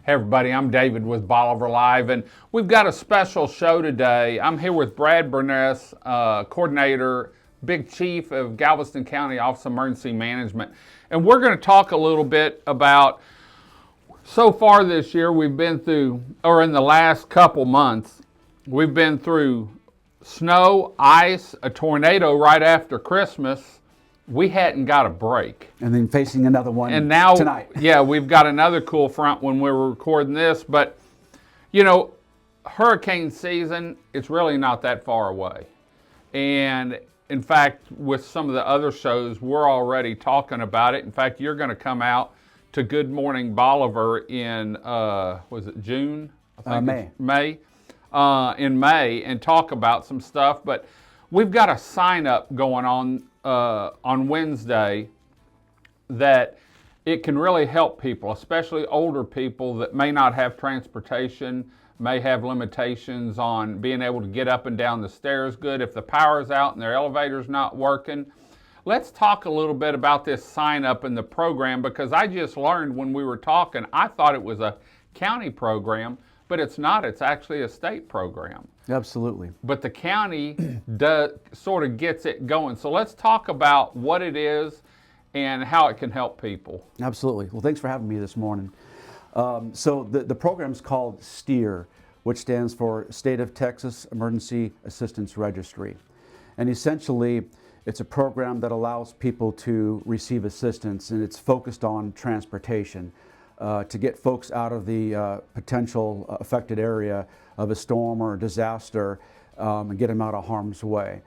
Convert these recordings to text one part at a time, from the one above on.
Hey everybody, I'm David with Bolivar Live, and we've got a special show today. I'm here with Brad Burness, Coordinator, Big Chief of Galveston County Office of Emergency Management. And we're going to talk a little bit about, so far this year we've been through, or in the last couple months, we've been through snow, ice, a tornado right after Christmas. We hadn't got a break. And then facing another one and now, tonight. Yeah, we've got another cool front when we were recording this. But, you know, hurricane season, it's really not that far away. And, in fact, with some of the other shows, we're already talking about it. In fact, you're going to come out to Good Morning Bolivar in, was it June? I think May. In May, and talk about some stuff. But we've got a sign up going on Wednesday that it can really help people, especially older people that may not have transportation, may have limitations on being able to get up and down the stairs good if the power's out and their elevator's not working. Let's talk a little bit about this sign up in the program, because I just learned when we were talking, I thought it was a county program, but it's not. It's actually a state program. Absolutely. But the county sort of gets it going. So let's talk about what it is and how it can help people. Absolutely. Well, thanks for having me this morning. So the program is called STEAR, which stands for State of Texas Emergency Assistance Registry. And essentially, it's a program that allows people to receive assistance, and it's focused on transportation. To get folks out of the potential affected area of a storm or a disaster and get them out of harm's way.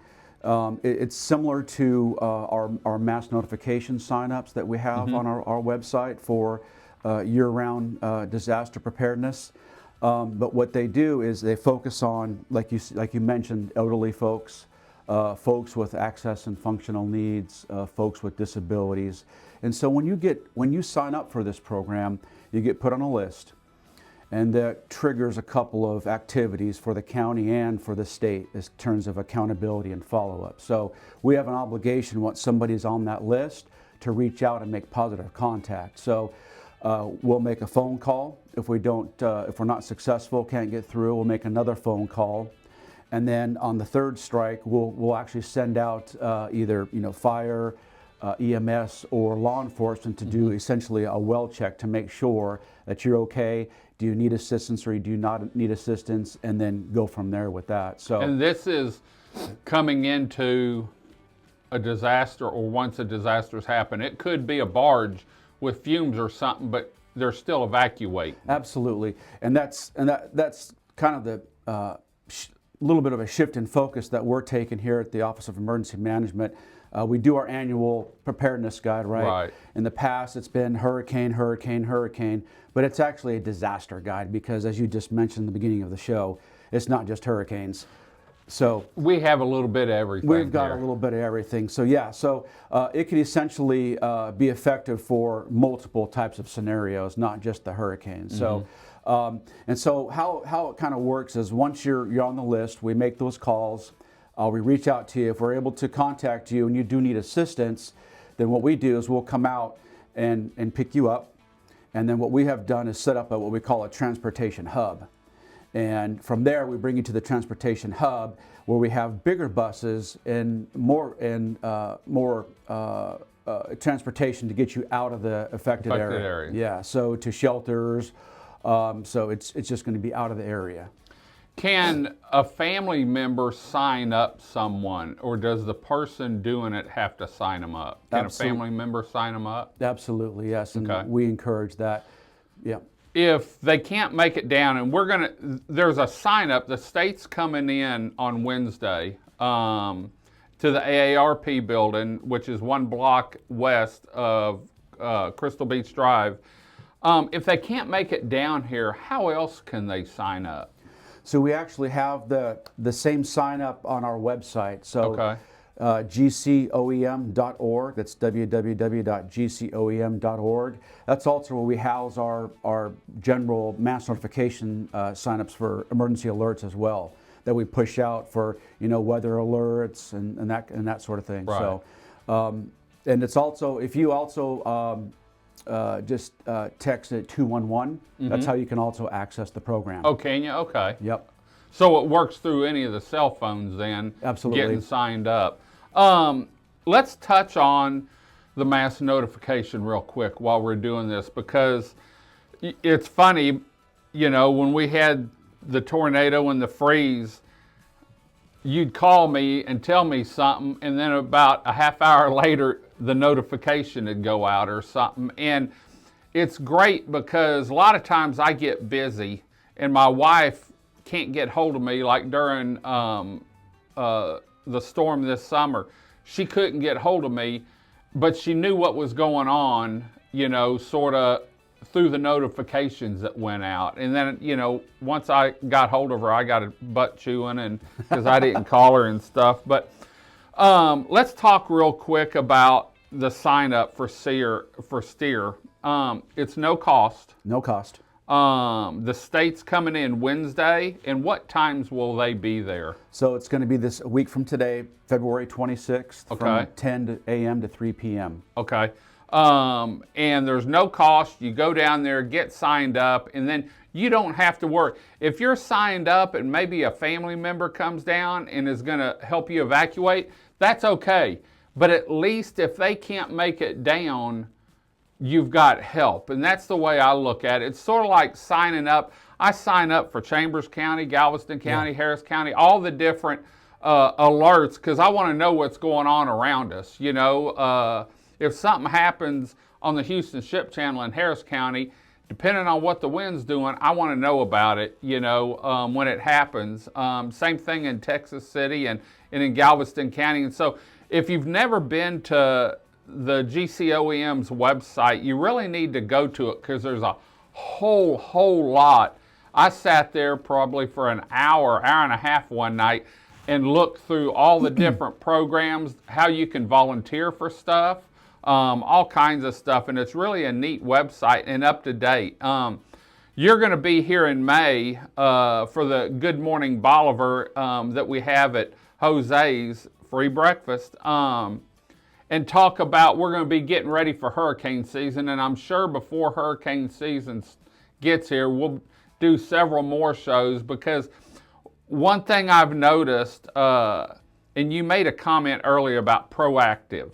It's similar to our mass notification signups that we have on our website for year-round disaster preparedness. But what they do is they focus on, like you mentioned, elderly folks, folks with access and functional needs, folks with disabilities. And so when you sign up for this program, you get put on a list, and that triggers a couple of activities for the county and for the state in terms of accountability and follow-up. So we have an obligation, once somebody's on that list, to reach out and make positive contact. So we'll make a phone call. If we're not successful, can't get through, we'll make another phone call. And then on the third strike, we'll actually send out either fire, EMS, or law enforcement to do essentially a well check to make sure that you're okay. Do you need assistance or do you not need assistance? And then go from there with that. So, and this is coming into a disaster, or once a disaster's happened. It could be a barge with fumes or something, but they're still evacuating. Absolutely, and that's kind of the little bit of a shift in focus that we're taking here at the Office of Emergency Management. We do our annual preparedness guide, right? In the past, it's been hurricane, hurricane, hurricane, but it's actually a disaster guide, because as you just mentioned at the beginning of the show, it's not just hurricanes. So we have a little bit of everything. We've got a little bit of everything. So yeah, it can essentially be effective for multiple types of scenarios, not just the hurricanes. So. And so how it kind of works is, once you're on the list, we make those calls. We reach out to you. If we're able to contact you and you do need assistance, then what we do is we'll come out and pick you up. And then what we have done is set up what we call a transportation hub. And from there, we bring you to the transportation hub, where we have bigger buses and more transportation to get you out of the affected area. Yeah, so to shelters. So it's just going to be out of the area. Can a family member sign up someone, or does the person doing it have to sign them up? Can a family member sign them up? Absolutely, yes, and we encourage that. Yeah. If they can't make it down, and there's a sign up, the state's coming in on Wednesday to the AARP building, which is 1 block west of Crystal Beach Drive. If they can't make it down here, how else can they sign up? So we actually have the same sign up on our website. So gcoem.org, that's www.gcoem.org. That's also where we house our general mass notification signups for emergency alerts as well, that we push out for weather alerts and that sort of thing. Right. So and it's also, if you also just text it 211. That's how you can also access the program. Oh, can you? Okay. Yep. So it works through any of the cell phones then? Absolutely. Getting signed up. Let's touch on the mass notification real quick while we're doing this, because it's funny, you know, when we had the tornado and the freeze, you'd call me and tell me something, and then about a half hour later, the notification would go out or something. And it's great because a lot of times I get busy and my wife can't get hold of me, like during the storm this summer. She couldn't get hold of me, but she knew what was going on, you know, sort of through the notifications that went out. And then, you know, once I got hold of her, I got a butt chewing, and because I didn't call her and stuff. But let's talk real quick about the sign up for STEAR. It's no cost. No cost. The state's coming in Wednesday, and what times will they be there? So it's going to be this a week from today, February 26th, Okay. from 10 a.m. to 3 p.m. Okay. And there's no cost. You go down there, get signed up, and then you don't have to worry. If you're signed up and maybe a family member comes down and is going to help you evacuate, that's okay. But at least if they can't make it down, you've got help. And that's the way I look at it. It's sort of like signing up. I sign up for Chambers County, Galveston County, Harris County, all the different alerts, because I want to know what's going on around us. You know, if something happens on the Houston Ship Channel in Harris County, depending on what the wind's doing, I want to know about it, you know, when it happens. Same thing in Texas City and in Galveston County. And so if you've never been to the GCOEM's website, you really need to go to it, because there's a whole lot. I sat there probably for an hour and a half one night and looked through all the different programs, how you can volunteer for stuff, all kinds of stuff, and it's really a neat website and up to date. You're going to be here in May for the Good Morning Bolivar that we have at Jose's, free breakfast, and talk about, we're going to be getting ready for hurricane season, and I'm sure before hurricane season gets here, we'll do several more shows, because one thing I've noticed, and you made a comment earlier about proactive.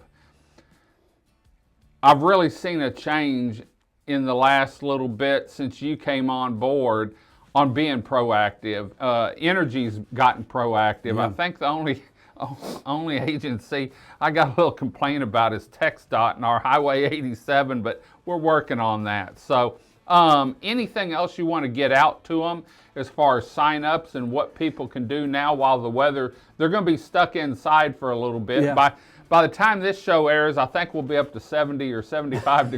I've really seen a change in the last little bit since you came on board on being proactive. Energy's gotten proactive. Yeah. I think the only agency I got a little complaint about is TxDOT and our Highway 87, but we're working on that. So anything else you want to get out to them as far as sign-ups and what people can do now while the weather, they're going to be stuck inside for a little bit. Yeah. By the time this show airs, I think we'll be up to 70 or 75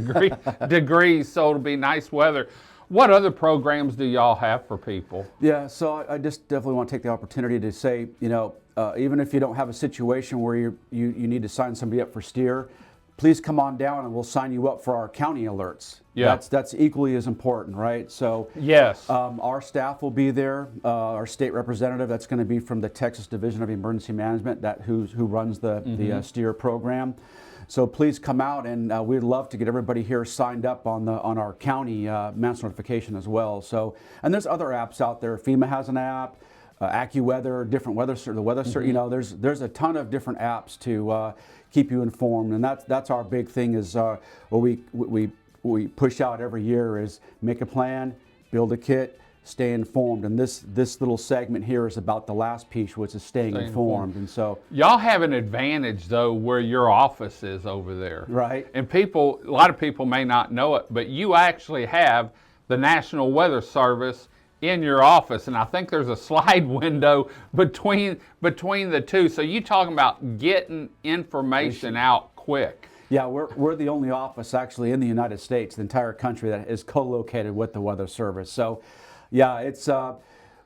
degrees, so it'll be nice weather. What other programs do y'all have for people? Yeah, so I just definitely want to take the opportunity to say, you know, even if you don't have a situation where you need to sign somebody up for STEAR, please come on down and we'll sign you up for our county alerts. Yeah. That's equally as important, right? So Yes. our staff will be there. Our state representative, that's going to be from the Texas Division of Emergency Management, who runs the STEAR program. So please come out, and we'd love to get everybody here signed up on our county mass notification as well. So, and there's other apps out there. FEMA has an app, AccuWeather, different weather, the weather, you know, there's a ton of different apps to keep you informed, and that's our big thing is what we push out every year is make a plan, build a kit, stay informed. And this little segment here is about the last piece, which is staying informed. And so y'all have an advantage though where your office is over there. Right. And a lot of people may not know it, but you actually have the National Weather Service in your office, and I think there's a slide window between the two. So you talking about getting information out quick. Yeah, we're the only office actually in the United States, the entire country, that is co-located with the Weather Service. So yeah, it's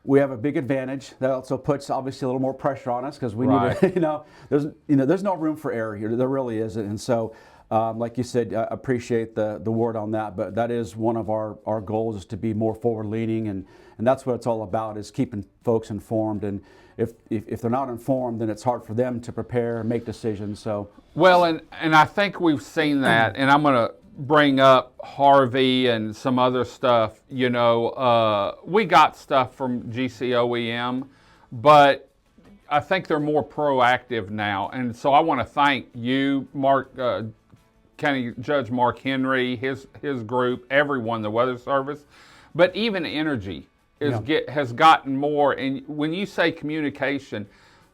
we have a big advantage. That also puts obviously a little more pressure on us, because we need to, there's no room for error here. There really isn't. And so like you said, I appreciate the word on that, but that is one of our goals, is to be more forward-leaning, and that's what it's all about, is keeping folks informed. And if they're not informed, then it's hard for them to prepare and make decisions. So well, and I think we've seen that, and I'm going to bring up Harvey and some other stuff, we got stuff from GCOEM, but I think they're more proactive now. And so I want to thank you, Mark, County Judge Mark Henry, his group, everyone, the Weather Service, but even Energy has gotten more. And when you say communication,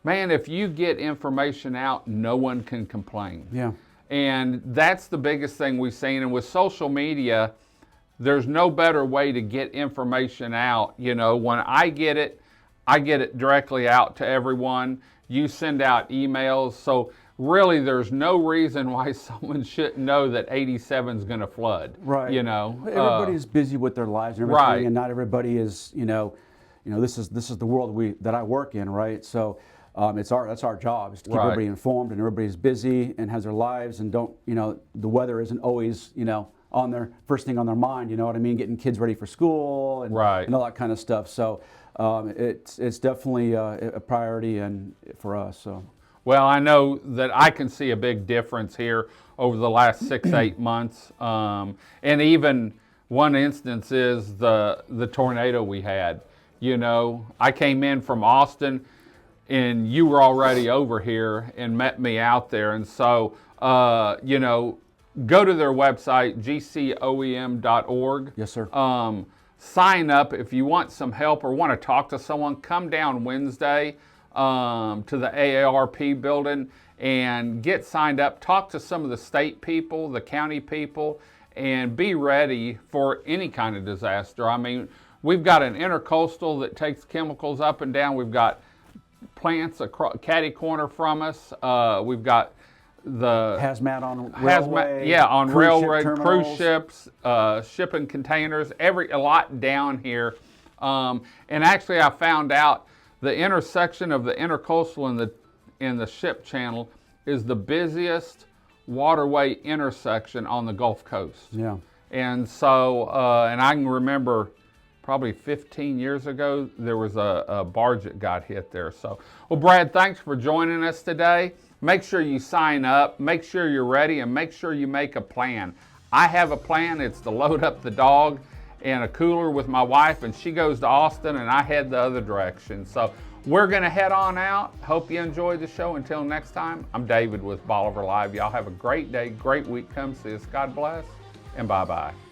man, if you get information out, no one can complain. Yeah. And that's the biggest thing we've seen. And with social media, there's no better way to get information out. When I get it directly out to everyone. You send out emails. So really, there's no reason why someone shouldn't know that 87 is going to flood. Right. Everybody's busy with their lives and everything, right. And not everybody is, this is the world that I work in, right? So that's our job, is to keep everybody informed, and everybody's busy and has their lives, and the weather isn't always, on their first thing on their mind. You know what I mean? Getting kids ready for school and all that kind of stuff. So it's definitely a priority and for us. So. Well, I know that I can see a big difference here over the last 6-8 months, and even one instance is the tornado we had. I came in from Austin, and you were already over here and met me out there, and so go to their website, gcoem.org. Yes, sir. Sign up if you want some help or want to talk to someone. Come down Wednesday to the AARP building and get signed up. Talk to some of the state people, the county people, and be ready for any kind of disaster. I mean, we've got an intercoastal that takes chemicals up and down. We've got plants catty corner from us. We've got the hazmat on railway, on railroad, cruise ships, shipping containers, a lot down here. And actually, I found out the intersection of the intercoastal and the ship channel is the busiest waterway intersection on the Gulf Coast. Yeah. And so, and I can remember probably 15 years ago, there was a barge that got hit there. So, well, Brad, thanks for joining us today. Make sure you sign up, make sure you're ready, and make sure you make a plan. I have a plan. It's to load up the dog and a cooler with my wife, and she goes to Austin, and I head the other direction. So we're going to head on out. Hope you enjoyed the show. Until next time, I'm David with Bolivar Live. Y'all have a great day, great week. Come see us. God bless, and bye-bye.